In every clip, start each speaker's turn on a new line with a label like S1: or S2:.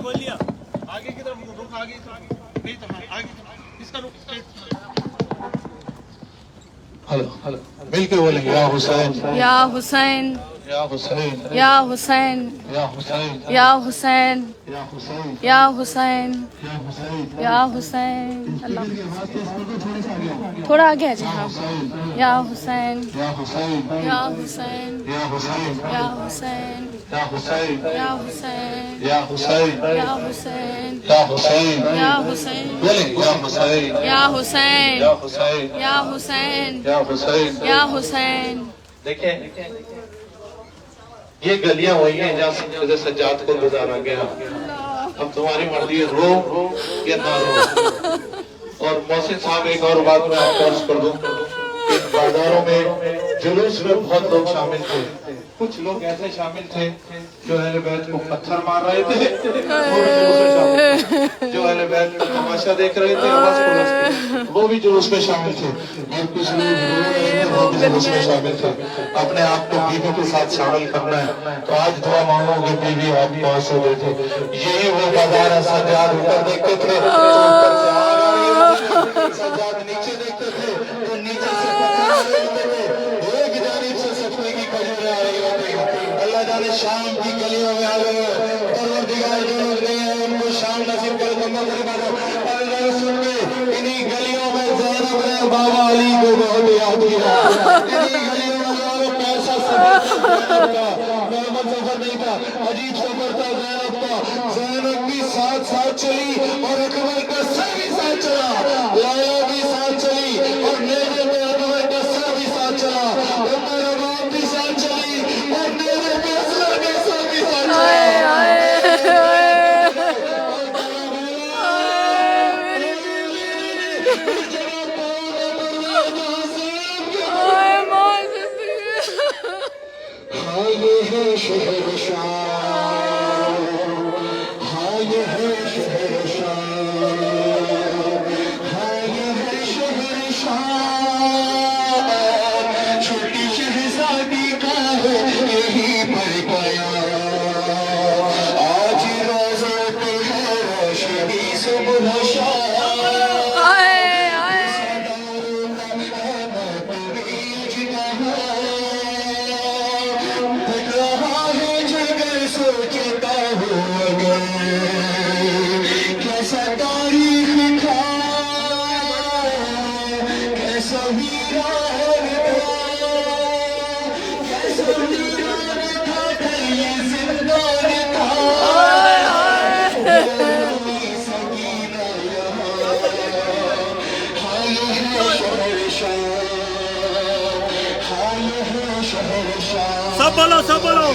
S1: गोलियां आगे की तरफ रुक, आगे नहीं तो आगे इसका रुक। हेलो हेलो मिलके बोलेंगे, या हुसैन
S2: या हुसैन
S1: या हुसैन
S2: या हुसैन
S1: या हुसैन
S2: या हुसैन
S1: या हुसैन
S2: या हुसैन
S1: या हुसैन
S2: या हुसैन। अल्लाह थोड़ा आगे आ जाए। हाँ। या हुसैन
S1: या हुसैन
S2: या हुसैन
S1: या हुसैन
S2: या हुसैन
S1: या हुसैन
S2: या हुसैन
S1: या हुसैन
S2: या हुसैन
S1: या हुसैन
S2: या हुसैन
S1: बोले या हुसैन
S2: या हुसैन
S1: या हुसैन
S2: या हुसैन
S1: या हुसैन।
S2: या हुसैन।
S1: देखें ये गलियां वही हैं जहाँ से सज्जाद को गुजारा गया। अब तुम्हारी मर्जी रो या ना रो। और मोहसिन साहब एक और बात मैं आपको अर्ज कर दूं, इन बाजारों में जुलूस में बहुत लोग शामिल थे। कुछ लोग ऐसे शामिल थे जो अहले बैत को पत्थर मार रहे थे, जो अहले बैत का तमाशा देख रहे थे आवाज पलट के, वो भी जुलूस में शामिल थे। और कुछ लोग रो रहे थे, वो भी जुलूस में शामिल थे। अपने आप को बीवी के साथ शामिल करना है तो आज दुआ मांगोगे बीवी आपको आंसू दे दे। यही वो बाजार है। सज्जाद ऊपर देखते थे तो ऊपर से आग आ रही होती थी, सज्जाद नीचे देखते थे तो नीचे से पत्थर आ रहे होते थे, एक जानिब से सफे की खजूरें आ रही होती। अल्लाह जाने शाम की गलियों में आ गए परवरदिगार जो लोग गए हैं उनको शाम नसीब करे। तो अल्लाह सुन के इन्हीं गलियों में ज़ैनब ने बाबा अली को बहुत याद किया। इन्हीं गलियों में कैसा सफर नहीं था, अजीब सफर था ज़ैनब का। ज़ैनब भी साथ साथ चली और अकबर का सर भी साथ चला, लाला भी साथ चली और नेज़े पे अकबर का सर भी साथ चला, उम्र बाप भी साथ चली और नेज़े पे असगर का सर भी साथ चला। हाँ ये है शहर शाम, हाँ ये है शहर शाम, हाँ ये है शहर शाम। छोटी शहजादी का है यही पर कयाम, आज रोज़े पे है रोशनी सुबह शाम। सोचता हूँ अगर कैसा तारीख था, कैसा वीरान था, कैसा वीरान था, ये जिंदान था। सकीना यहाँ, हाँ ये है शहर शाम, हाँ ये है शहर शाम। सब बोलो सब बोलो।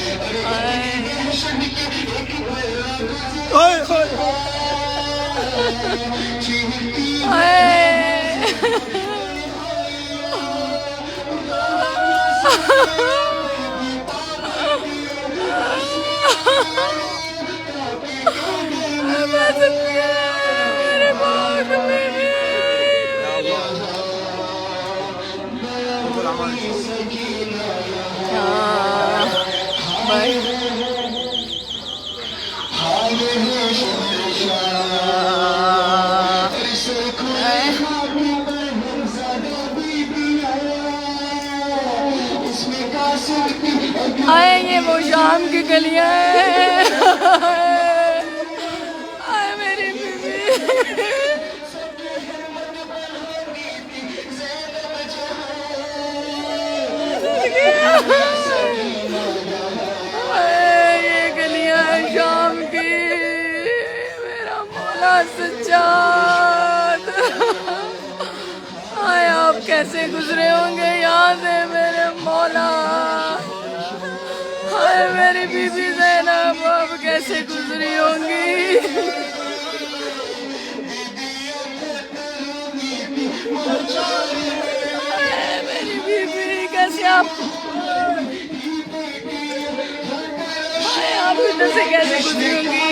S1: ओए ओए
S2: आए ये वो शाम की गलियां हैं। आए मेरी बीवी। ये गलियां हैं शाम की। मेरा मौला सज्जाद, आए आप कैसे गुजरे होंगे यहाँ से मेरे मौला। हाय मेरी बीबी ज़ैनब अब कैसे गुजरी होंगी। मेरी बीबी कैसे आप इधर से कैसे गुजरी होंगी।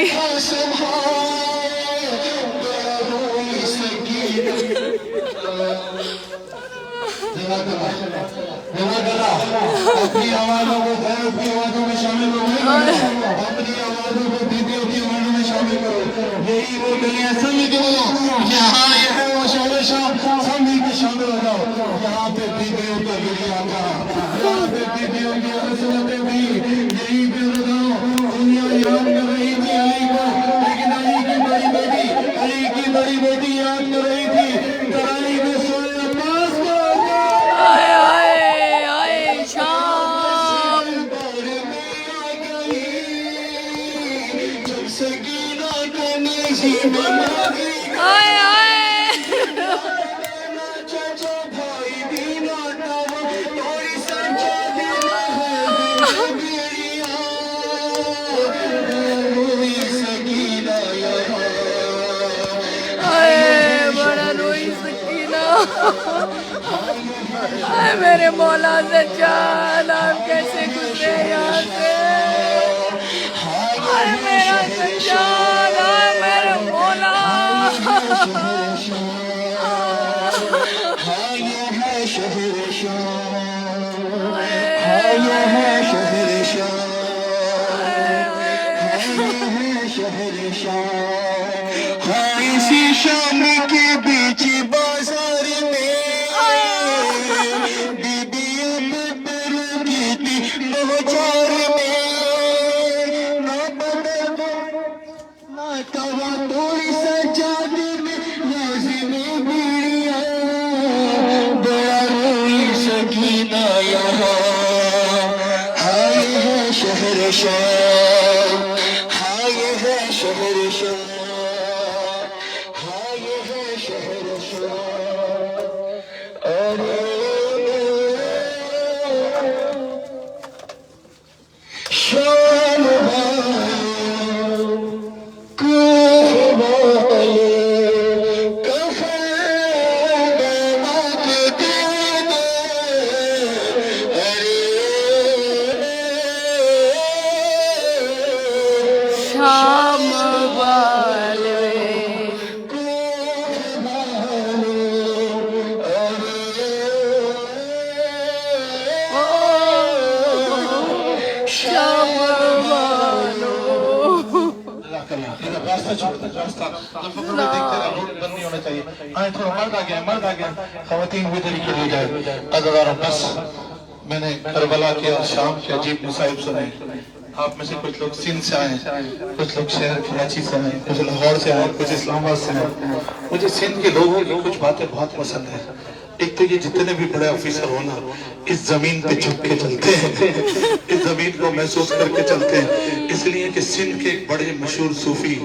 S1: अपनी आवाज़ों को अपनी आवाज़ों में शामिल हो, अपनी आवाज़ों को बीबियों की आवाज़ों में शामिल करो।
S2: आए आए आए बड़ा रोई सकीना। आए मेरे मौला सज्जाद आप कैसे गुजरे यहाँ से। आए मेरा सज्जाद आए मेरे मौला।
S1: इसी शाम के बीच बाजार में बीबियों पे पेरों की थी बाजार में ना बदल ना तवा थोड़ी सजाद में लाज़िमी बीड़ियां बड़ा रोई सकीना यहाँ हाय है शहर शाम हाय है शहर शाम
S2: शाम वाले शाम वालों
S1: रास्ता छोड़ दे रास्ता देखते रहो रोड बंद नहीं होना चाहिए। हाँ थोड़ा मर्द आ गया खवातीन भी तरीके ले जाए अज़ादारों बस मैंने करबला के और शाम के अजीब मसाइब सुने। आप में से कुछ लोग सिंध से आए कुछ लोग शहर कराची से आए कुछ लाहौर से आए कुछ इस्लामाबाद से आए। मुझे सिंध के लोगों की कुछ बातें बहुत पसंद है। एक तो ये जितने भी बड़े ऑफिसर हो ना इस जमीन पे झुक के चलते हैं इस जमीन को महसूस करके चलते हैं। इसलिए कि सिंध के एक बड़े मशहूर सूफी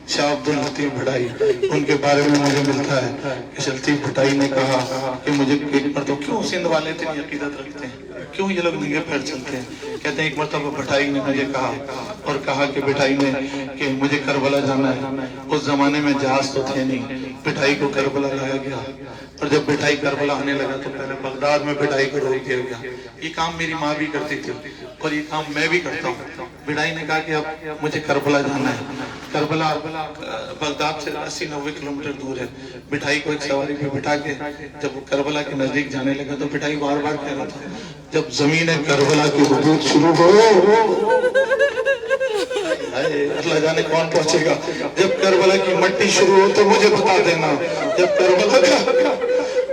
S1: शाह अब्दुल लतीफ भटाई उनके बारे में मुझे मिलता है कि लतीफ भटाई ने कहा कि मुझे एक मरतबा क्यों सिंध वाले इतनी अकीदत रखते हैं क्यों ये लोग नंगे पैर चलते हैं। कहते हैं एक मरतबा भटाई ने मुझे कहा कि भटाई ने कि मुझे करबला जाना है। उस जमाने में जहाज तो थे नहीं भटाई को करबला लाया गया और जब भटाई करबला आने लगा तो पहले बगदाद में भटाई को रोक दिया गया। ये काम मेरी माँ भी करती थी और ये काम मैं भी करता हूँ। भटाई ने कहा कि अब मुझे करबला जाना है। करबला बगदाद से 80-90 किलोमीटर दूर है। भटाई को एक सवारी पे बिठा के जब वो करबला के नजदीक जाने लगा तो भटाई बार बार कह रहा था जब जमीन करबला की हुदूद शुरू हो अल्लाह जाने कौन पहुंचेगा। जब करबला की मट्टी शुरू हो तो मुझे बता देना। जब करबला का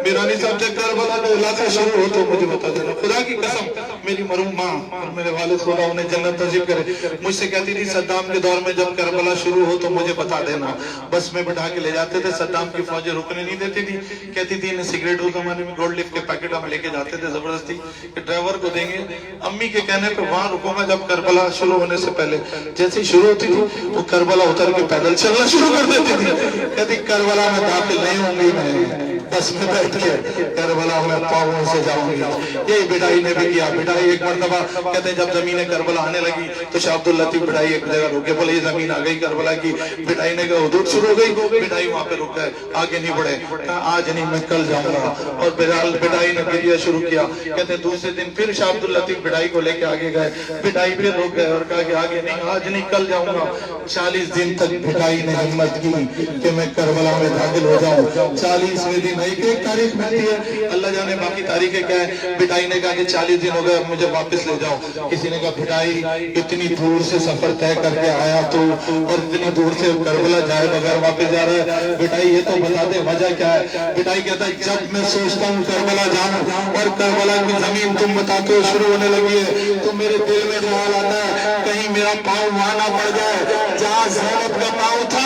S1: मीरानी साहब जब करबला का इलाका शुरू हो तो मुझे बता देना। खुदा की कसम मेरी मरूम माँ और मेरे वालिद खुदा उन्हें जन्नत नसीब करे मुझसे कहती थी सद्दाम के दौर में जब करबला शुरू हो तो मुझे बता देना। बस में बिठा के ले जाते थे। सद्दाम की फौजें रुकने नहीं देती थी। कहती थी इन्हें सिगरेट उस जमाने में गोल्ड लिफ्ट के पैकेट हम लेके जाते थे जबरदस्ती कि ड्राइवर को देंगे। अम्मी के कहने पे वहां रुकूंगा जब करबला शुरू होने से पहले। जैसे ही शुरू होती थी वो करबला उतर के पैदल चलना शुरू कर देती थी। कहती करबला में दाखिल नहीं होंगी मैं बस में बैठ के करबला में पाँवों से जाऊंगी। यही बिटाई ने भी किया। बिटाई एक मरतबा कहते हैं जब जमीन करबला आने लगी तो शाह अब्दुल लतीफ बिटाई एक जगह रुके बोले ये जमीन आ गई करबला की। बिटाई ने कहा हुदूद शुरू हो गई। बिटाई वहां पे रुक गए आगे नहीं बढ़े। कहा आज नहीं मैं कल जाऊंगा और बिटाई ने गिरिया शुरू किया। कहते हैं दूसरे दिन फिर शाह अब्दुल लतीफ बिटाई को लेके आगे गए। बिटाई फिर रुक गए और कहा कि आगे नहीं आज नहीं कल जाऊंगा। 40 दिन तक बिटाई ने हिम्मत की कि मैं करबला में दाखिल हो जाऊं। 40वें दिन एक तारीख मिलती है अल्लाह जाने बाकी तारीखें क्या है। बिटाई ने कहा कि 40 दिन हो गए मुझे वापस ले जाओ। किसी ने कहा बिटाई इतनी दूर से सफर तय करके आया तो और इतनी दूर से करबला जाए बगैर वापस जा रहा है। बिटाई ये तो बता दे वजह क्या है। बिटाई कहता है जब मैं सोचता हूँ करबला जाऊं और करबला की जमीन तुम बताते हो शुरू होने लगी है तो मेरे दिल में ख्याल आता है कहीं मेरा पाँव वहां ना पड़ जाए जहाँ ज़ैनब का पाँव था।